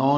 9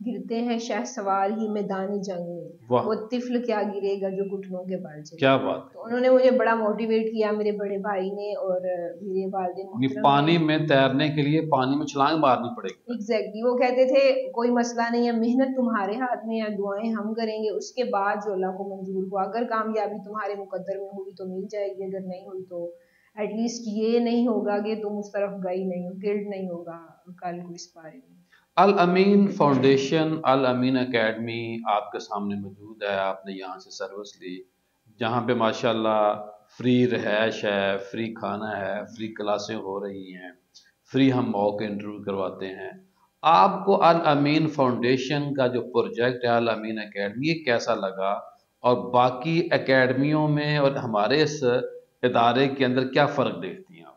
گرتے ہیں شہ سوار ہی میدان جنگ میں، واہ وہ طفل کیا گرے گا جو گھٹنوں کے بل چلے. کیا بات تو انہوں نے مجھے بڑا موٹیویٹ کیا، میرے بڑے بھائی نے اور میرے والد ہے. محترم نے. پانی میں تیرنے کے لیے پانی میں چھلانگ مارنی پڑے گی. ایگزیکٹلی وہ کہتے تھے کوئی مسئلہ نہیں ہے، محنت تمہارے ہاتھ میں ہے، دعائیں ہم کریں گے، اس کے بعد جو اللہ کو منظور ہوا، اگر کامیابی تمہارے مقدر میں ہوئی تو مل جائے گی، اگر نہیں ہوئی تو ایٹ لیسٹ یہ نہیں ہوگا کہ تم اس طرف گئی نہیں ہو، گلڈ نہیں ہوگا کل کو اس بارے میں. الامین فاؤنڈیشن، الامین اکیڈمی آپ کے سامنے موجود ہے. آپ نے یہاں سے سروس لی جہاں پہ ماشاءاللہ فری رہائش ہے، فری کھانا ہے، فری کلاسیں ہو رہی ہیں، فری ہم موقع انٹرویو کرواتے ہیں. آپ کو الامین فاؤنڈیشن کا جو پروجیکٹ ہے الامین اکیڈمی یہ کیسا لگا، اور باقی اکیڈمیوں میں اور ہمارے اس ادارے کے اندر کیا فرق دیکھتی ہیں آپ؟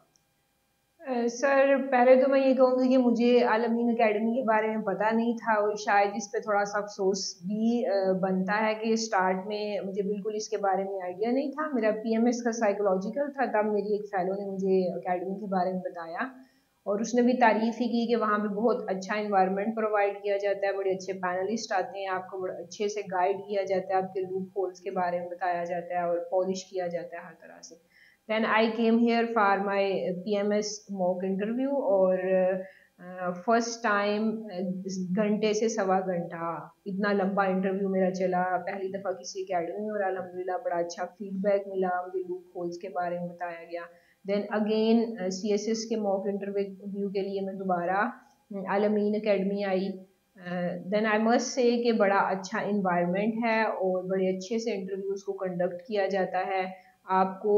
سر پہلے تو میں یہ کہوں گی کہ مجھے عالمین اکیڈمی کے بارے میں پتہ نہیں تھا، اور شاید اس پہ تھوڑا سا افسوس بھی بنتا ہے کہ اسٹارٹ میں مجھے بالکل اس کے بارے میں آئیڈیا نہیں تھا. میرا پی ایم ایس کا سائیکولوجیکل تھا، تب میری ایک فیلو نے مجھے اکیڈمی کے بارے میں بتایا، اور اس نے بھی تعریف ہی کی کہ وہاں پہ بہت اچھا انوائرمنٹ پرووائڈ کیا جاتا ہے، بڑے اچھے پینلسٹ آتے ہیں، آپ کو بڑے اچھے سے گائیڈ کیا جاتا ہے، آپ کے لوپ ہولز کے بارے میں بتایا جاتا ہے اور پالش کیا جاتا ہے ہر طرح سے. Then I came here for my PMS mock interview اور فرسٹ ٹائم گھنٹے سے سوا گھنٹہ اتنا لمبا انٹرویو میرا چلا پہلی دفعہ کسی اکیڈمی میں، اور الحمدللہ بڑا اچھا فیڈ بیک ملا، مجھے لوپ ہولز کے بارے میں بتایا گیا. دین اگین CSS کے موک انٹرویو کے لیے میں دوبارہ الامین academy I. Then I must سے کہ بڑا اچھا انوائرمنٹ ہے اور بڑے اچھے سے انٹرویوز کو کنڈکٹ کیا جاتا ہے، آپ کو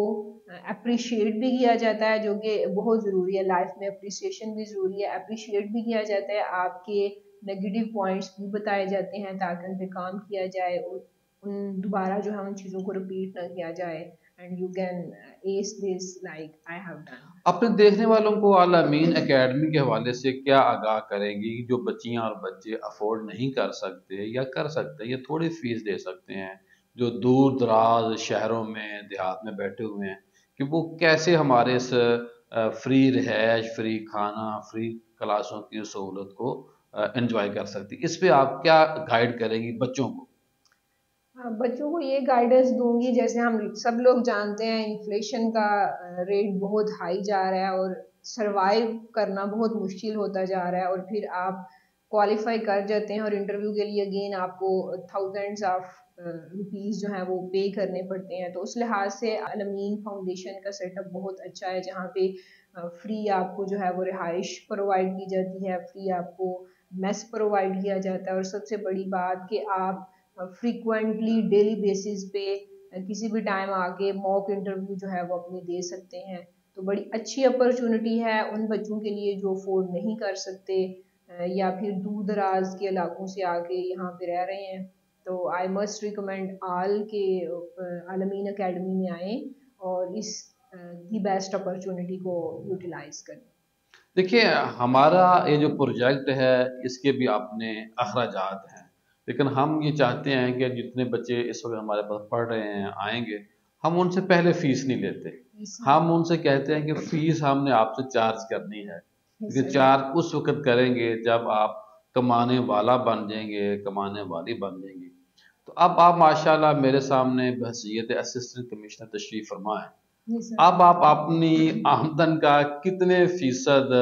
اپریشیٹ بھی کیا جاتا ہے جو کہ بہت ضروری ہے لائف میں، اپریسیشن بھی ضروری ہے، اپریشیٹ بھی کیا جاتا ہے، آپ کے نیگیٹو پوائنٹس بھی بتائے جاتے ہیں تاکہ ان پہ کام کیا جائے اور ان دوبارہ جو ہے ان چیزوں کو رپیٹ نہ کیا جائے. And you can S this like I have done. اپنے دیکھنے والوں کو الامین اکیڈمی کے حوالے سے کیا آگاہ کریں گی جو بچیاں اور بچے افورڈ نہیں کر سکتے یا کر سکتے یا تھوڑی فیس دے سکتے ہیں، جو دور دراز شہروں میں دیہات میں بیٹھے ہوئے ہیں، کہ وہ کیسے ہمارے اس فری رہائش، فری کھانا، فری کلاسوں کی سہولت کو انجوائے کر سکتی؟ اس پہ آپ کیا گائیڈ کریں گی بچوں کو؟ بچوں کو یہ گائیڈنس دوں گی، جیسے ہم سب لوگ جانتے ہیں انفلیشن کا ریٹ بہت ہائی جا رہا ہے اور سروائیو کرنا بہت مشکل ہوتا جا رہا ہے، اور پھر آپ کوالیفائی کر جاتے ہیں اور انٹرویو کے لیے اگین آپ کو تھاؤزینڈس آف روپیز جو ہیں وہ پے کرنے پڑتے ہیں. تو اس لحاظ سے الامین فاؤنڈیشن کا سیٹ اپ بہت اچھا ہے جہاں پہ فری آپ کو جو ہے وہ رہائش پرووائڈ کی جاتی ہے، فری آپ کو میس پرووائڈ کیا جاتا ہے، اور سب سے بڑی بات کہ آپ فریکوینٹلی ڈیلی بیسس پہ کسی بھی ٹائم آ کے موک انٹرویو جو ہے وہ اپنے دے سکتے ہیں. تو بڑی اچھی اپرچونٹی ہے ان بچوں کے لیے جو افورڈ نہیں کر سکتے یا پھر دور دراز کے علاقوں سے آ کے یہاں پہ رہ رہے ہیں. تو آئی مسٹ ریکمینڈ آل کے الامین اکیڈمی میں آئیں اور اس دی بیسٹ اپرچونٹی کو یوٹیلائز کریں. دیکھیے ہمارا یہ جو پروجیکٹ ہے اس کے بھی اپنے اخراجات ہیں، لیکن ہم یہ چاہتے ہیں کہ جتنے بچے اس وقت ہمارے پاس پڑھ رہے ہیں آئیں گے، ہم ان سے پہلے فیس نہیں لیتے. ہم ان سے کہتے ہیں کہ فیس ہم نے آپ سے چارج کرنی ہے، کیونکہ چارج اس وقت کریں گے جب آپ کمانے والا بن جائیں گے، کمانے والی بن جائیں گے. تو اب آپ ماشاءاللہ میرے سامنے بحیثیت اسسٹنٹ کمشنر تشریف فرما ہے. اب آپ اپنی آمدن کا کتنے فیصد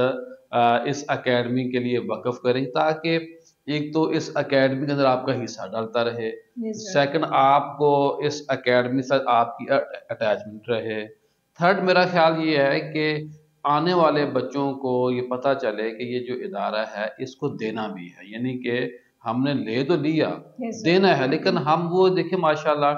اس اکیڈمی کے لیے وقف کریں تاکہ ایک تو اس اکیڈمی کے اندر آپ کا حصہ ڈالتا رہے، سیکنڈ آپ کو اس اکیڈمی سے آپ کی اٹیچمنٹ رہے، تھرڈ میرا خیال یہ ہے کہ آنے والے بچوں کو یہ پتہ چلے کہ یہ جو ادارہ ہے اس کو دینا بھی ہے، یعنی کہ ہم نے لے تو لیا، دینا ہے، لیکن ہم وہ دیکھیں ماشاءاللہ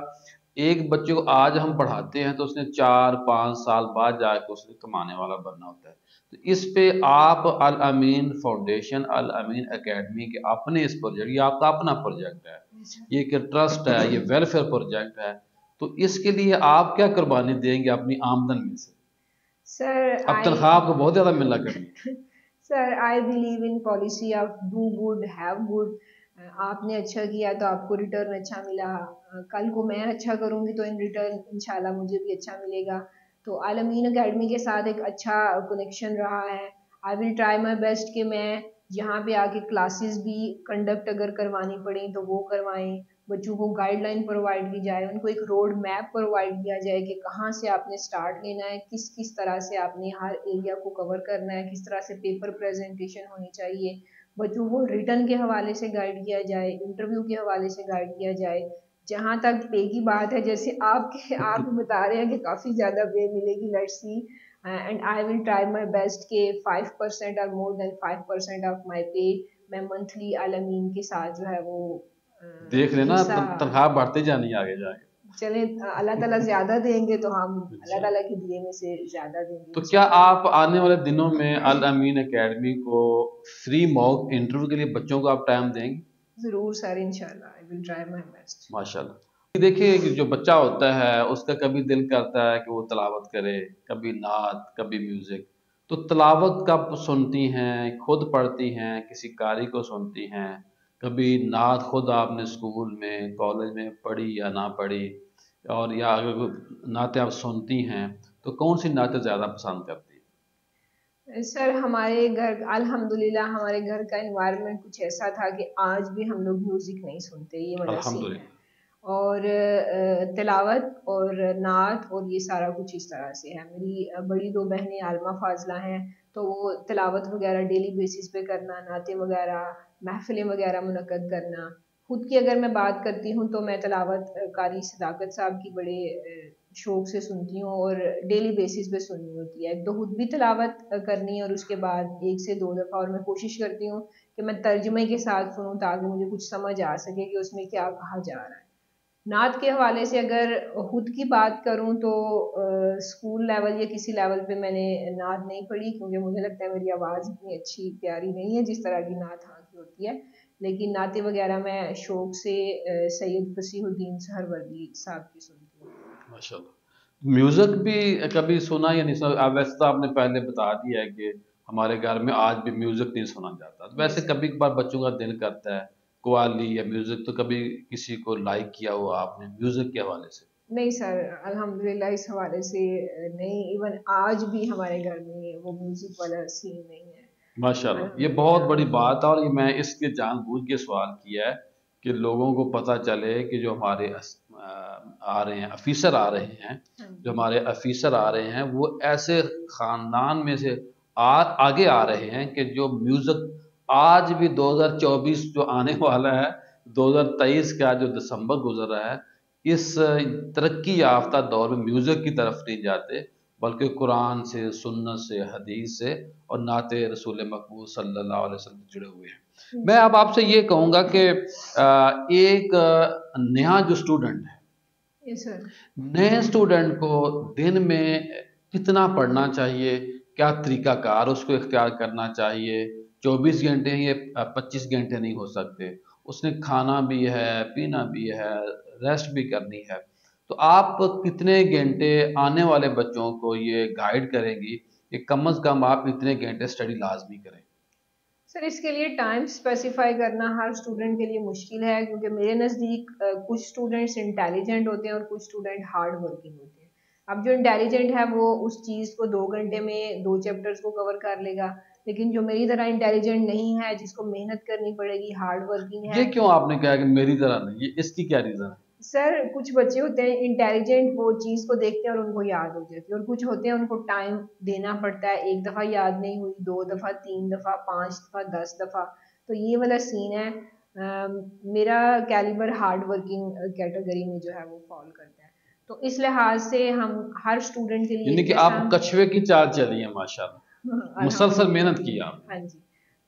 ایک بچے کو آج ہم پڑھاتے ہیں تو اس نے 4-5 سال بعد جا کے اس نے کمانے والا بننا ہوتا ہے. تو اس پہ آپ الامین فاؤنڈیشن، الامین اکیڈمی کے اپنے اس پروجیکٹ، یہ آپ کا اپنا پروجیکٹ ہے، یہ ایک ٹرسٹ ہے، یہ ویلفیئر پروجیکٹ ہے، تو اس کے لیے آپ کیا قربانی دیں گے اپنی آمدن میں سے؟ سر اب تنخواہ آپ کو بہت زیادہ ملنا کرنی. Sir I believe in policy of do good have good. آپ نے اچھا کیا تو آپ کو ریٹرن اچھا ملا، کل کو میں اچھا کروں گی تو ان ریٹرن انشاءاللہ مجھے بھی اچھا ملے گا. تو الامین اکیڈمی کے ساتھ ایک اچھا کنیکشن رہا ہے. آئی ول ٹرائی مائی بیسٹ کہ میں جہاں پہ آ کے کلاسز بھی کنڈکٹ اگر کروانی پڑیں تو وہ کروائیں، بچوں کو گائیڈ لائن پرووائڈ کی جائے، ان کو ایک روڈ میپ پرووائڈ کیا جائے کہ کہاں سے آپ نے سٹارٹ لینا ہے، کس کس طرح سے آپ نے ہر ایریا کو کور کرنا ہے، کس طرح سے پیپر پریزنٹیشن ہونی چاہیے، بچوں کو ریٹن کے حوالے سے گائیڈ کیا جائے، انٹرویو کے حوالے سے گائیڈ کیا جائے۔ جہاں تک پے کی بات ہے، جیسے آپ بتا رہے ہیں کہ کافی زیادہ پے ملے گی، let's see and I will try my best کہ 5% اور مور دین 5% آف مائی پے میں منتھلی عالمین کے ساتھ جو ہے وہ دیکھ لینا حصہ، تنخواہ بڑھتے جانی آگے جا کے. چلیں اللہ تعالیٰ زیادہ دیں گے تو ہم اللہ اچھا. تعالیٰ کے دیے میں سے زیادہ دیں گے تو کیا انشاءاللہ۔ آپ آنے والے دنوں میں الامین اکیڈمی کو فری موک انٹرویو کے لیے بچوں کو آپ ٹائم دیں گے؟ ضرور سر، انشاءاللہ آئی ول ٹرائی مائی بیسٹ۔ ماشاء اللہ. دیکھیے کہ جو بچہ ہوتا ہے اس کا کبھی دل کرتا ہے کہ وہ تلاوت کرے، کبھی نعت، کبھی میوزک. تو تلاوت کب سنتی ہیں، خود پڑھتی ہیں، کسی قاری کو سنتی ہیں؟ کبھی نعت خود آپ نے اسکول میں کالج میں پڑھی یا نہ پڑھی؟ اور یا اگر نعتیں آپ سنتی ہیں تو کون سی نعتیں زیادہ پسند کرتی ہیں؟ سر ہمارے گھر الحمدللہ ہمارے گھر کا انوائرمنٹ کچھ ایسا تھا کہ آج بھی ہم لوگ میوزک نہیں سنتے، یہ والا سین ہے، الحمدللہ. اور تلاوت اور نعت اور یہ سارا کچھ اس طرح سے ہے۔ میری بڑی دو بہنیں عالمہ فاضلہ ہیں، تو وہ تلاوت وغیرہ ڈیلی بیسس پہ کرنا، نعتیں وغیرہ، محفلیں وغیرہ منعقد کرنا۔ خود کی اگر میں بات کرتی ہوں تو میں تلاوت قاری صداقت صاحب کی بڑے شوق سے سنتی ہوں، اور ڈیلی بیسس پہ سننی ہوتی ہے۔ ایک تو خود بھی تلاوت کرنی ہے، اور اس کے بعد 1 سے 2 دفعہ، اور میں کوشش کرتی ہوں کہ میں ترجمے کے ساتھ سنوں تاکہ مجھے کچھ سمجھ آ سکے کہ اس میں کیا کہا جا رہا ہے۔ نعت کے حوالے سے اگر خود کی بات کروں تو اسکول لیول یا کسی لیول پہ میں نے نعت نہیں پڑھی، کیونکہ مجھے لگتا ہے میری آواز اتنی اچھی پیاری نہیں ہے جس طرح کی نعت ہاں کی ہوتی ہے، لیکن نعتیں وغیرہ میں شوق سے سید فصیح الدین سہروردی صاحب کی سنتی ہوں۔ ماشاء اللہ. میوزک بھی کبھی سنا یا نہیں سنا؟ ویسے تو آپ نے پہلے بتا دیا ہے کہ ہمارے گھر میں آج بھی میوزک نہیں سنا جاتا. یس ویسے سر۔ کبھی کبھار بچوں کا دل کرتا ہے قوالی یا میوزک، تو کبھی کسی کو لائک کیا ہو آپ نے میوزک کے حوالے سے؟ نہیں سر، الحمدللہ اس حوالے سے نہیں، ایون آج بھی ہمارے گھر میں وہ میوزک والا سین نہیں ہے ماشاء اللہ، یہ بہت الحمدللہ۔ بڑی بات ہے، اور یہ میں اس لیے جان بوجھ کے سوال کیا ہے کہ لوگوں کو پتہ چلے کہ جو ہمارے آ رہے ہیں افیسر آ رہے ہیں، ہاں جو جی۔ ہمارے افیسر آ رہے ہیں وہ ایسے خاندان میں سے آگے آ رہے ہیں کہ جو میوزک آج بھی 2024 جو آنے والا ہے، 2023 کا جو دسمبر گزر رہا ہے، اس ترقی یافتہ دور میں میوزک کی طرف نہیں جاتے، بلکہ قرآن سے، سنت سے، حدیث سے اور نعت رسول مقبول صلی اللہ علیہ وسلم جڑے ہوئے ہیں۔ میں اب آپ سے یہ کہوں گا کہ ایک نیا جو اسٹوڈنٹ ہے، یس سر۔ نئے اسٹوڈنٹ کو دن میں کتنا پڑھنا چاہیے؟ کیا طریقہ کار اس کو اختیار کرنا چاہیے؟ 24 گھنٹے یہ 25 گھنٹے نہیں ہو سکتے، اس نے کھانا بھی ہے، پینا بھی ہے، ریسٹ بھی کرنی ہے. تو آپ کتنے گھنٹے آنے والے بچوں کو یہ گائیڈ کریں گی کہ کم از کم آپ اتنے گھنٹے اسٹڈی لازمی کریں؟ سر اس کے لیے ٹائم اسپیسیفائی کرنا ہر اسٹوڈنٹ کے لیے مشکل ہے، کیونکہ میرے نزدیک کچھ اسٹوڈنٹس انٹیلیجنٹ ہوتے ہیں اور کچھ اسٹوڈنٹ ہارڈ ورکنگ ہوتے ہیں۔ اب جو انٹیلیجنٹ ہے وہ اس چیز کو 2 گھنٹے میں 2 چیپٹرز کو کور کر لے گا، لیکن جو میری طرح انٹیلیجنٹ نہیں ہے، جس کو محنت کرنی پڑے گی، ہارڈ ورکنگ ہے۔ یہ کیوں آپ نے کہا کہ میری طرح نہیں؟ یہ اس کی کیا ریزن ہے؟ سر کچھ بچے ہوتے ہیں انٹیلیجنٹ، وہ چیز کو دیکھتے ہیں اور ان کو یاد ہو جاتی ہے، اور کچھ ہوتے ہیں ان کو ٹائم دینا پڑتا ہے، 1 دفعہ یاد نہیں ہوئی، 2 دفعہ، 3 دفعہ، 5 دفعہ، 10 دفعہ، تو یہ والا سین ہے۔ میرا کیلیبر ہارڈ ورکنگ کیٹیگری میں جو ہے وہ فال کرتا ہے، تو اس لحاظ سے ہم ہر اسٹوڈنٹ کے لیے یعنی کہ آپ جیسا کچھوے کی چال چلی ہیں ماشاءاللہ، مسلسل الحمدللہ۔ محنت کی آپ نے. ہاں جی،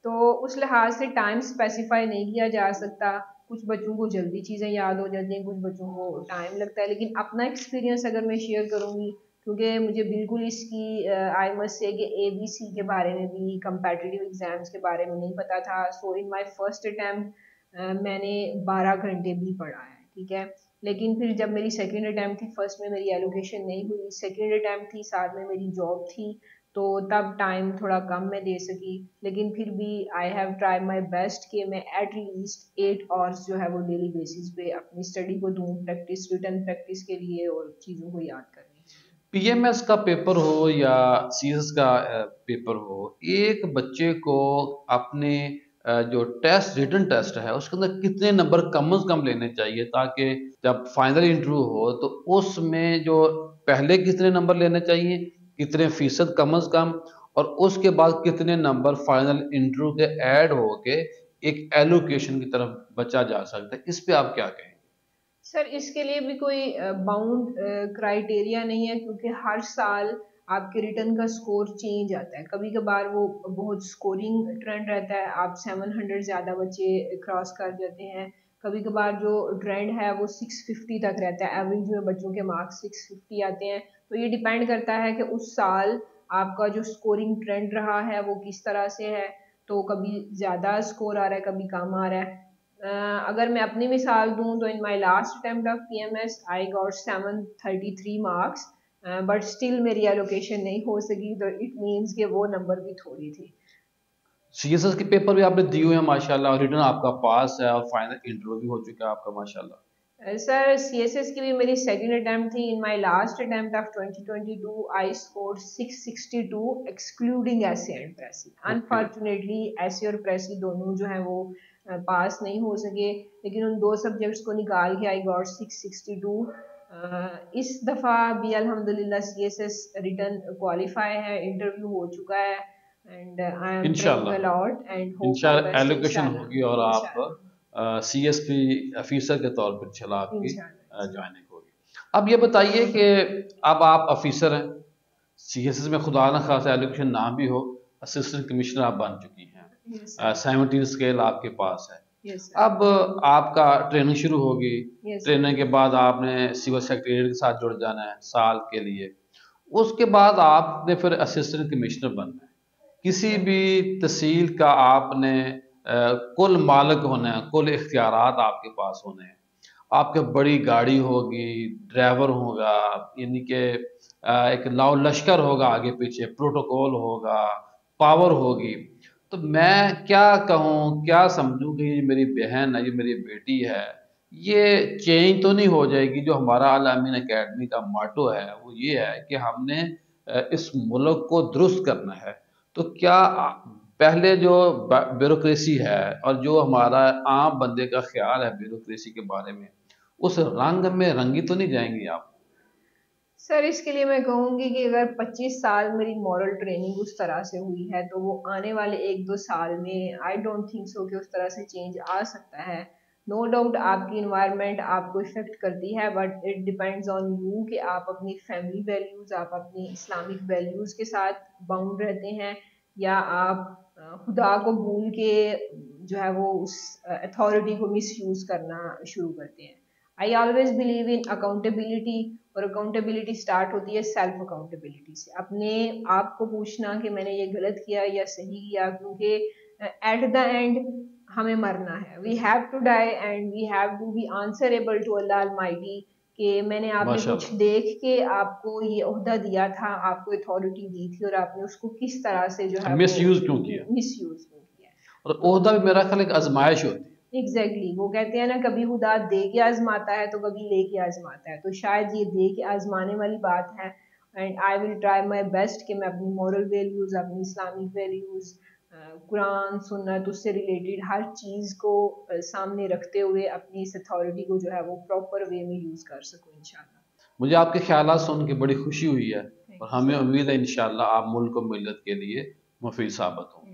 تو اس لحاظ سے ٹائم اسپیسیفائی نہیں کیا جا سکتا۔ کچھ بچوں کو جلدی چیزیں یاد ہو جاتی ہیں، کچھ بچوں کو ٹائم لگتا ہے، لیکن اپنا ایکسپیرینس اگر میں شیئر کروں گی، کیونکہ مجھے بالکل اس کی آئی مسٹ سے کہ ABC کے بارے میں بھی، کمپیٹیٹیو ایگزامس کے بارے میں نہیں پتا تھا، سو ان مائی فرسٹ اٹیمپٹ میں نے 12 گھنٹے بھی پڑھا ہے، ٹھیک ہے، لیکن پھر جب میری سیکنڈ اٹیمپٹ تھی، فرسٹ میں میری ایلوکیشن نہیں ہوئی، سیکنڈ اٹیمپٹ تھی، ساتھ میں میری جاب تھی، تو تب ٹائم تھوڑا کم میں دے سکی، لیکن پھر بھی I have try my best کہ میں ایٹ لیسٹ 8 آورس جو ہے وہ ڈیلی بیسس پہ اپنی اسٹڈی کو دوں، پریکٹس، ریٹن پریکٹس کے لیے اور چیزوں کو یاد کرنے کے لیے۔ پی ایم ایس کا پیپر ہو یا سی ایس کا پیپر ہو، ایک بچے کو اپنے جو ٹیسٹ ریٹن ٹیسٹ ہے اس کے اندر کتنے نمبر کم از کم لینے چاہیے، تاکہ جب فائنل انٹرویو ہو تو اس میں جو پہلے کتنے نمبر لینے چاہیے، کتنے فیصد کم از کم، اور اس کے بعد کتنے نمبر فائنل انٹرویو کے ایڈ ہو کے ایک ایلوکیشن کی طرف بچا جا سکتا ہے؟ اس پہ آپ کیا کہیں؟ سر اس کے لیے بھی کوئی باؤنڈ کرائٹیریا نہیں ہے، کیونکہ ہر سال آپ کے ریٹرن کا سکور چینج آتا ہے. کبھی کبھار وہ بہت سکورنگ ٹرینڈ رہتا ہے، آپ 700 زیادہ بچے کراس کر جاتے ہیں. کبھی کبھار جو ٹرینڈ ہے وہ 650 تک رہتا ہے، ایوریج میں بچوں کے مارکس 650 آتے ہیں. تو یہ ڈیپینڈ کرتا ہے کہ اس سال آپ کا جو سکورنگ ٹرینڈ رہا ہے وہ کس طرح سے ہے. تو کبھی زیادہ سکور آ رہا ہے، کبھی کم آ رہا ہے. اگر میں اپنی مثال دوں تو in my last attempt of P M S I got 733 marks, but still میری ایلوکیشن نہیں ہو سکی، تو اٹ مینس کہ وہ نمبر بھی تھوڑی تھی. سی ایس ایس کے پیپر بھی آپ نے دیے ہوئے ہیں ماشاءاللہ، اور ریٹرن آپ کا پاس ہے، اور فائنل انٹرویو بھی ہو چکا ہے آپ کا ماشاءاللہ. سر سی ایس ایس کی بھی میری سیکنڈ اٹمپٹ تھی. In my last attempt of 2022 I scored 662 excluding ایسے اینڈ پریسی. اوکے. انفارچونیٹلی ایسے اور پریسی دونوں جو ہیں وہ پاس نہیں ہو سکے، لیکن ان دو سبجیکٹس کو نکال کے آئی گاٹ 662. اس دفعہ بھی الحمدللہ C S S return qualify ہے، انٹرویو ہو چکا ہے، اینڈ آئی ایم پریئنگ انشاءاللہ a lot and hope for انشاءاللہ بیسٹ ایلوکیشن انشاءاللہ. ہوگی، اور آپ سی ایس پی افیسر کے طور پر انشاءاللہ آپ کی انشاءاللہ. جوائننگ ہوگی. اب یہ بتائیے کہ اب آپ افیسر ہیں سی ایس ایس میں، خدا نہ خاصا ایلوکیشن نہ بھی ہو، اسسٹنٹ کمشنر آپ بن چکی ہیں، 17 اسکیل آپ کے پاس ہے. اب آپ کا ٹریننگ شروع ہوگی، ٹریننگ کے بعد آپ نے سول سیکریٹریٹ کے ساتھ جڑ جانا ہے سال کے لیے. اس کے بعد آپ نے پھر اسسٹنٹ کمشنر بننا ہے. کسی بھی تحصیل کا آپ نے کل مالک ہونا ہے، کل اختیارات آپ کے پاس ہونے ہیں. آپ کے بڑی گاڑی ہوگی، ڈرائیور ہوگا، یعنی کہ ایک لاؤ لشکر ہوگا آگے پیچھے، پروٹوکول ہوگا، پاور ہوگی. تو میں کیا کہوں، کیا سمجھوں کہ یہ میری بہن ہے، یہ میری بیٹی ہے، یہ چینج تو نہیں ہو جائے گی؟ جو ہمارا الامین اکیڈمی کا ماٹو ہے وہ یہ ہے کہ ہم نے اس ملک کو درست کرنا ہے. تو کیا پہلے جو بیوروکریسی ہے اور جو ہمارا عام بندے کا خیال ہے بیوروکریسی کے بارے میں، اس رنگ میں رنگی تو نہیں جائیں گی آپ؟ سر اس کے لیے میں کہوں گی کہ اگر 25 سال میری مورل ٹریننگ اس طرح سے ہوئی ہے تو وہ آنے والے 1-2 سال میں آئی ڈونٹ تھنک سو کہ اس طرح سے چینج آ سکتا ہے. نو ڈاؤٹ آپ کی انوائرمنٹ آپ کو افیکٹ کرتی ہے، but it depends on you کہ آپ اپنی فیملی ویلیوز، آپ اپنی اسلامک ویلیوز کے ساتھ باؤنڈ رہتے ہیں، یا آپ خدا کو بھول کے جو ہے وہ اس اتھارٹی کو مس یوز کرنا شروع کرتے ہیں. I always believe in accountability, اور اکاؤنٹیبلٹی اسٹارٹ ہوتی ہے سیلف اکاؤنٹیبلٹی سے. اپنے آپ کو پوچھنا کہ میں نے یہ غلط کیا یا صحیح کیا، کیونکہ ایٹ دا اینڈ ہمیں مرنا ہے. We have to die and we have to be answerable to اللہ المائٹی، کہ میں نے آپ نے کچھ ماشاءاللہ. دیکھ کے آپ کو یہ عہدہ دیا تھا، آپ کو اتھارٹی دی تھی، اور آپ نے اس کو کس طرح سے جو ہے مس وہ یوز کیوں کیا؟ مس یوز کیا. اور عہدہ بھی میرا خیال ایک آزمائش ہوتی ہے. ایگزیکٹلی وہ کہتے ہیں نا، کبھی خدا دے کے آزماتا ہے تو کبھی لے کے آزماتا ہے، تو شاید یہ دے کے آزمانے والی بات ہے. And I will try my best کہ میں اپنی مورل ویلیوز، اپنی اسلامک ویلیوز، قرآن سنت، اس سے ریلیٹڈ ہر چیز کو سامنے رکھتے ہوئے اپنی اس اتھارٹی کو جو ہے وہ پراپر وے میں یوز کر سکوں انشاءاللہ. مجھے آپ کے خیالات سن کے بڑی خوشی ہوئی ہے، اور ہمیں امید ہے انشاءاللہ آپ ملک و ملت کے لیے مفید ثابت ہوں.